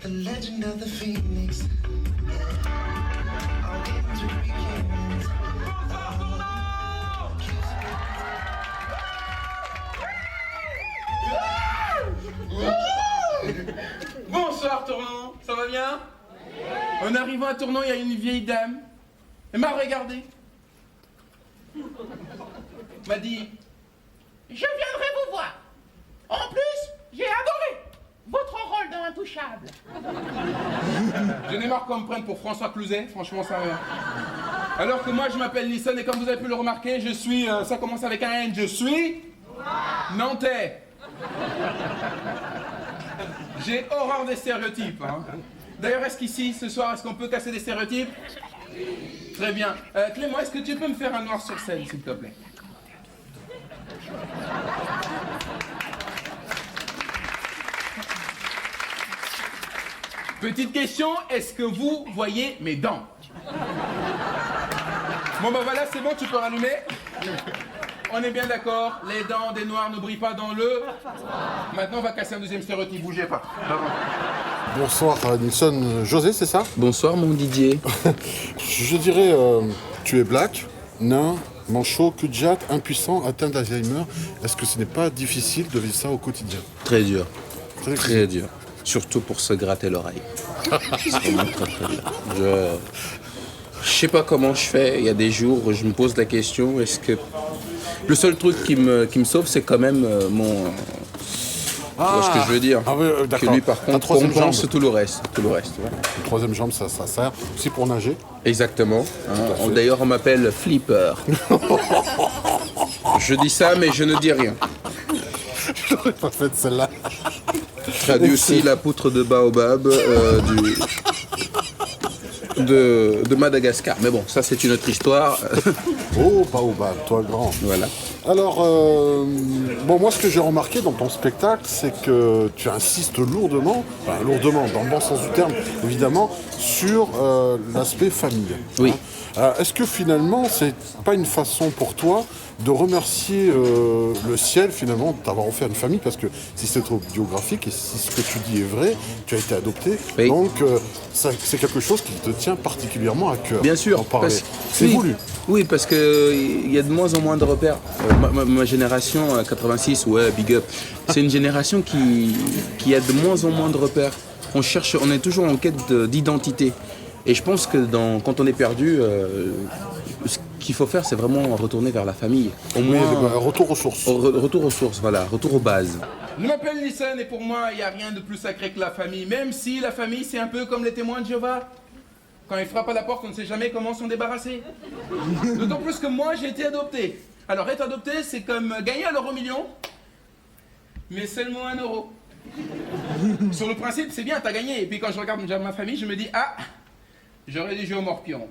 The legend of the phoenix. All into begins. Bonsoir Tournon, ça va bien? En arrivant à Tournon, il y a une vieille dame. Elle m'a regardé. M'a dit, je viendrai vous voir. En plus, j'ai adoré votre rôle dans Intouchable. Je n'ai marre qu'on me prenne pour François Cluzet, franchement ça va. Alors que moi je m'appelle Nissan et comme vous avez pu le remarquer, je suis, ça commence avec un N, je suis nantais. J'ai horreur des stéréotypes. Hein. D'ailleurs, est-ce qu'ici, ce soir, est-ce qu'on peut casser des stéréotypes? Très bien. Clément, est-ce que tu peux me faire un noir sur scène, s'il te plaît? Petite question, est-ce que vous voyez mes dents? Bon, bah voilà, c'est bon, tu peux rallumer. On est bien d'accord, les dents des noirs ne brillent pas dans le... Maintenant, on va casser un deuxième stéréotype, bougez pas. Bonsoir Nilsson, José, c'est ça? Bonsoir mon Didier. Je dirais, tu es black, nain, manchot, cul de jatte, impuissant, atteint d'Alzheimer. Est-ce que ce n'est pas difficile de vivre ça au quotidien? Très dur. Très dur. Surtout pour se gratter l'oreille. C'est vraiment très dur. Je sais pas comment je fais. Il y a des jours où je me pose la question, est-ce que... Le seul truc qui me sauve, c'est quand même mon... Tu vois ce que je veux dire? Ah oui, d'accord. Que lui, par contre, compense tout le reste. Tout le reste, ouais. Une troisième jambe, ça sert aussi pour nager. Exactement. D'ailleurs, on m'appelle Flipper. Je dis ça, mais je ne dis rien. Je n'aurais pas fait celle-là. Traduit aussi la poutre de baobab de Madagascar. Mais bon, ça, c'est une autre histoire. Oh, baobab, toi grand. Voilà. Alors, bon, moi, ce que j'ai remarqué dans ton spectacle, c'est que tu insistes lourdement, enfin, lourdement, dans le bon sens du terme, évidemment, sur l'aspect famille. Oui. Hein. Est-ce que finalement, c'est pas une façon pour toi de remercier le ciel, finalement, de t'avoir offert une famille, parce que si c'est autobiographique et si ce que tu dis est vrai, tu as été adopté, oui. Donc c'est quelque chose qui te tient particulièrement à cœur. Bien sûr. C'est voulu. Oui, parce qu'il y a de moins en moins de repères. Ma génération, 86, ouais, big up, c'est une génération qui a de moins en moins de repères. On est toujours en quête d'identité. Et je pense que quand on est perdu, ce qu'il faut faire, c'est vraiment retourner vers la famille. Au moins, retour aux sources. Retour aux sources, voilà, retour aux bases. Je m'appelle Nissan et pour moi, il n'y a rien de plus sacré que la famille. Même si la famille, c'est un peu comme les témoins de Jéhovah. Quand ils frappent à la porte, on ne sait jamais comment s'en débarrasser. D'autant plus que moi, j'ai été adopté. Alors, être adopté, c'est comme gagner à l'euro million, mais seulement 1 euro. Sur le principe, c'est bien, t'as gagné. Et puis quand je regarde ma famille, je me dis, ah, j'aurais dû jouer au morpion.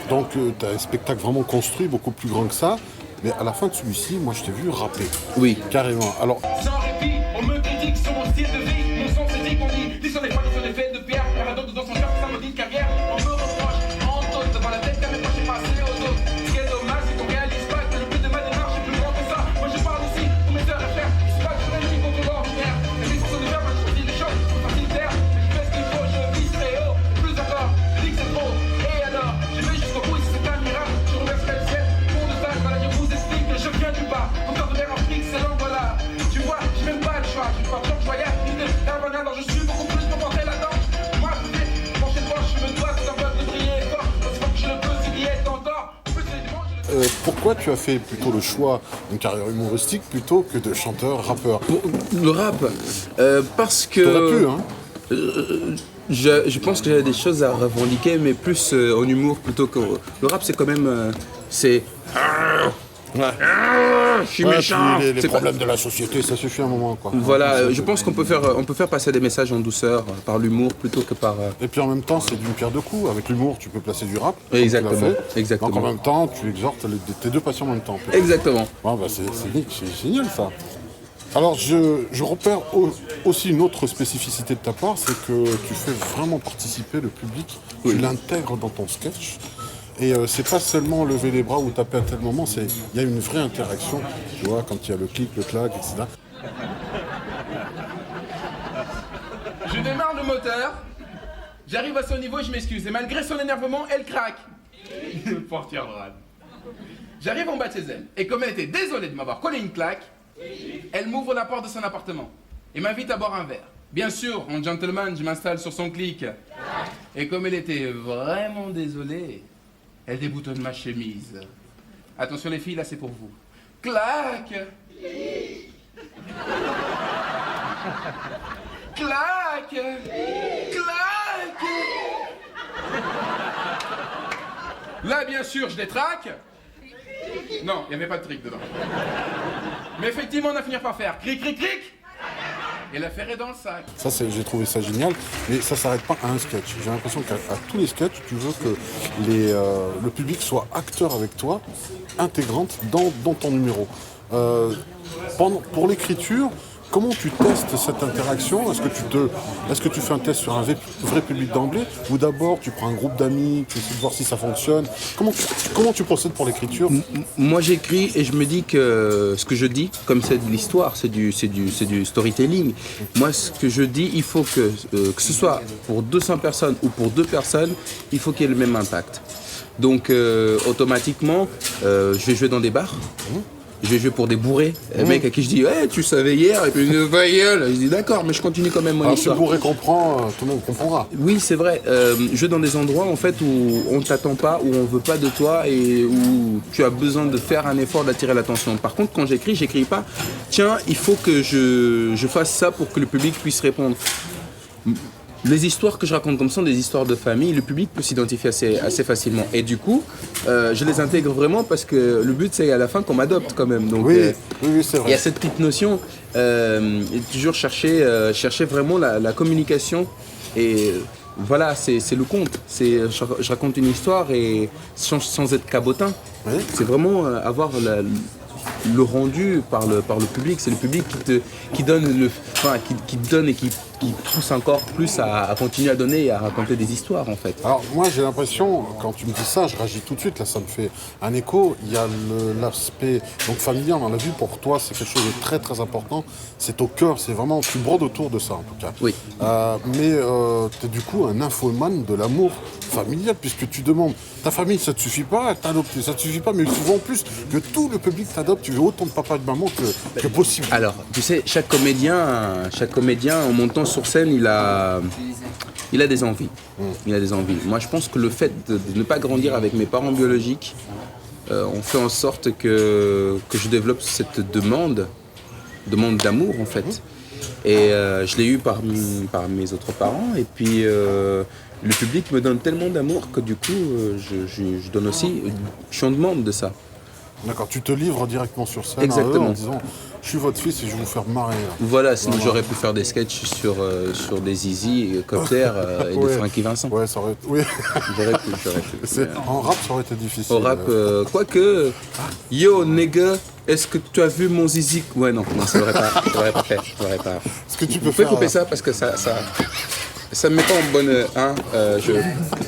Donc, tu as un spectacle vraiment construit, beaucoup plus grand que ça. Mais à la fin de celui-ci, moi, je t'ai vu rapper. Oui. Carrément. Alors... Sans répit, on me critique sur mon style de vie. Mon sens c'est dit qu'on dit. Dit sur les femmes, sur les faits de pierre. Paradoxe dans son cœur, ça me dit de carrière. On me reproche, en tôle, devant la tête, quand même, moi j'ai passé aux autres. Ce qui est dommage, c'est qu'on réalise pas que le but de ma démarche est plus grand que ça. Moi je parle aussi pour mes heures à faire. C'est pas que je réussis contre l'ordinaire. Et mes sources de verbe, je choisis les choses, c'est facile d'air. Mais je fais ce qu'il faut, je vis très haut. Plus encore, je dis que c'est faux. Et alors, je vais jusqu'au bout, et si c'est un miracle, je remercierai le ciel. Pour de ça, voilà, je vous explique que je viens du bas. Encore de l'air en fric, c'est l'an, voilà. Tu vois, j'ai même pas le choix. Je suis pas trop voyage, ni de Darwin, alors je suis beaucoup plus pour porter la danse. Moi, je vais pencher le poche, je me dois, c'est un peu de briller fort. Parce que je le peux, s'il y est encore. Plus c'est dimanche, pourquoi tu as fait plutôt le choix d'une carrière humoristique plutôt que de chanteur-rappeur? Le rap, parce que... T'aurais pu, hein? Je pense que j'avais des choses à revendiquer, mais plus en humour plutôt que... Le rap, c'est quand même... c'est... Je suis méchant. Les problèmes de la société, ça suffit un moment, quoi. Voilà, je pense qu'on peut faire passer des messages en douceur par l'humour plutôt que par... Et puis en même temps, c'est d'une pierre deux coups. Avec l'humour, tu peux placer du rap. Exactement, comme tu l'as fait. exactement. Donc en même temps, tu exhortes tes deux passions en même temps. Exactement. Bon, bah, c'est génial, ça. Alors, je repère aussi une autre spécificité de ta part, c'est que tu fais vraiment participer le public. Oui. Tu l'intègres dans ton sketch. Et c'est pas seulement lever les bras ou taper à tel moment, il y a une vraie interaction, tu vois, quand il y a le clic, le clac, etc. je démarre le moteur. J'arrive à son niveau et je m'excuse. Et malgré son énervement, elle craque. Portière rade. J'arrive en bas de chez elle. Et comme elle était désolée de m'avoir collé une claque, elle m'ouvre la porte de son appartement et m'invite à boire un verre. Bien sûr, en gentleman, je m'installe sur son clic. Et comme elle était vraiment désolée, elle déboutonne ma chemise. Attention les filles, là c'est pour vous. Claque! Claque! Claque! Là, bien sûr, je détraque. Non, il n'y avait pas de trick dedans. Mais effectivement, on a fini par faire cric, cric, cric. Et l'affaire est dans le sac. Ça, j'ai trouvé ça génial, mais ça s'arrête pas à un sketch. J'ai l'impression qu'à tous les sketchs, tu veux que le public soit acteur avec toi, intégrante dans ton numéro. Pour l'écriture, comment tu testes cette interaction? Est-ce que tu fais un test sur un vrai public d'emblée, ou d'abord tu prends un groupe d'amis, tu essaies de voir si ça fonctionne? Comment tu procèdes pour l'écriture? Moi j'écris et je me dis que ce que je dis, comme c'est de l'histoire, c'est du storytelling. Moi ce que je dis, il faut que ce soit pour 200 personnes ou pour 2 personnes, il faut qu'il y ait le même impact. Donc automatiquement, je vais jouer dans des bars. Je vais jouer pour des bourrés. Un mec à qui je dis hey, tu savais hier, et puis une gueule. Je dis d'accord, mais je continue quand même mon histoire. Si le bourré comprend, tout le monde comprendra. Oui, c'est vrai. Je vais dans des endroits en fait où on ne t'attend pas, où on veut pas de toi et où tu as besoin de faire un effort d'attirer l'attention. Par contre, quand j'écris pas. Tiens, il faut que je fasse ça pour que le public puisse répondre. Les histoires que je raconte comme ça sont des histoires de famille, le public peut s'identifier assez facilement. Et du coup, je les intègre vraiment parce que le but c'est à la fin qu'on m'adopte quand même. Donc, oui, c'est vrai. Il y a cette petite notion, toujours chercher vraiment la communication. Et voilà, c'est le conte. Je raconte une histoire et sans être cabotin. Oui. C'est vraiment avoir le rendu par le public. C'est le public qui donne et qui pousse encore plus à continuer à donner et à raconter des histoires en fait. Alors moi j'ai l'impression, quand tu me dis ça, je réagis tout de suite, là ça me fait un écho. Il y a l'aspect donc familial, on l'a vu, pour toi c'est quelque chose de très très important. C'est au cœur, c'est vraiment, tu brodes autour de ça en tout cas. Oui. Mais tu es du coup un infomane de l'amour familial, puisque tu demandes, ta famille ça te suffit pas, t'adopter ça te suffit pas, mais souvent plus que tout le public t'adopte, tu veux autant de papa et de maman que possible. Alors tu sais, chaque comédien en montant sur scène, il a des envies. Il a des envies. Moi, je pense que le fait de ne pas grandir avec mes parents biologiques, on fait en sorte que je développe cette demande d'amour, en fait. Et je l'ai eu par mes autres parents. Et puis, le public me donne tellement d'amour que du coup, je donne aussi. Je suis en demande de ça. D'accord, tu te livres directement sur scène. Exactement. En disant, je suis votre fils et je vais vous faire marrer. Voilà, sinon j'aurais pu faire des sketchs sur des Zizi, Copter et des Frankie Vincent. Ouais, ça aurait été... Oui. J'aurais pu. En rap, ça aurait été difficile. Au rap, quoique, yo nigga, est-ce que tu as vu mon zizi? Ouais, non, ça l'aurais pas fait. Est-ce que tu peux Vous pouvez faire... couper ça parce que ça me met pas en bonne...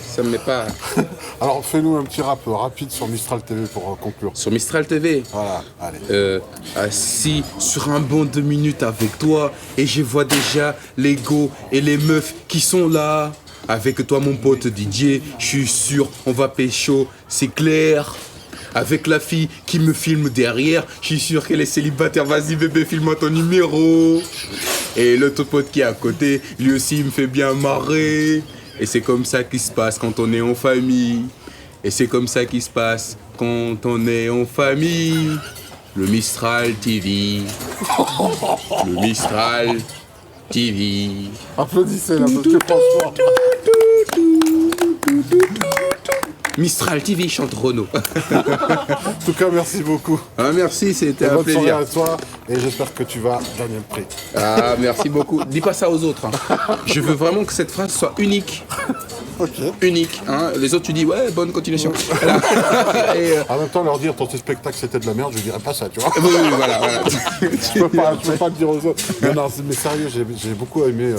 ça me met pas... Alors, fais-nous un petit rap rapide sur Mistral TV pour conclure. Sur Mistral TV. Voilà, allez. Assis sur un banc 2 minutes avec toi et je vois déjà les go et les meufs qui sont là. Avec toi mon pote DJ, je suis sûr on va pécho, c'est clair. Avec la fille qui me filme derrière, je suis sûr qu'elle est célibataire, vas-y bébé, filme-moi ton numéro. Et l'autre pote qui est à côté, lui aussi il me fait bien marrer. Et c'est comme ça qu'il se passe quand on est en famille. Et c'est comme ça qu'il se passe quand on est en famille. Le Mistral TV. Le Mistral TV. Applaudissez là, parce que franchement... Mistral TV chante Renaud. En tout cas, merci beaucoup. Ah, merci, c'était un Bonne soirée plaisir. à toi et j'espère que tu vas gagner le prix. Ah, merci beaucoup. Dis pas ça aux autres. Hein. Je veux vraiment que cette phrase soit unique. Ok. Unique. Hein. Les autres, tu dis, ouais, bonne continuation. Voilà. Et, En même temps, leur dire ton spectacle c'était de la merde, je dirais pas ça, tu vois. oui, voilà. Je peux pas le dire aux autres. Non, mais sérieux, j'ai beaucoup aimé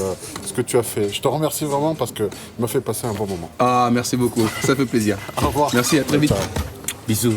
ce que tu as fait. Je te remercie vraiment parce que tu m'as fait passer un bon moment. Ah, merci beaucoup. Ça fait plaisir. Au revoir. Merci, à très vite. Ciao. Bisous.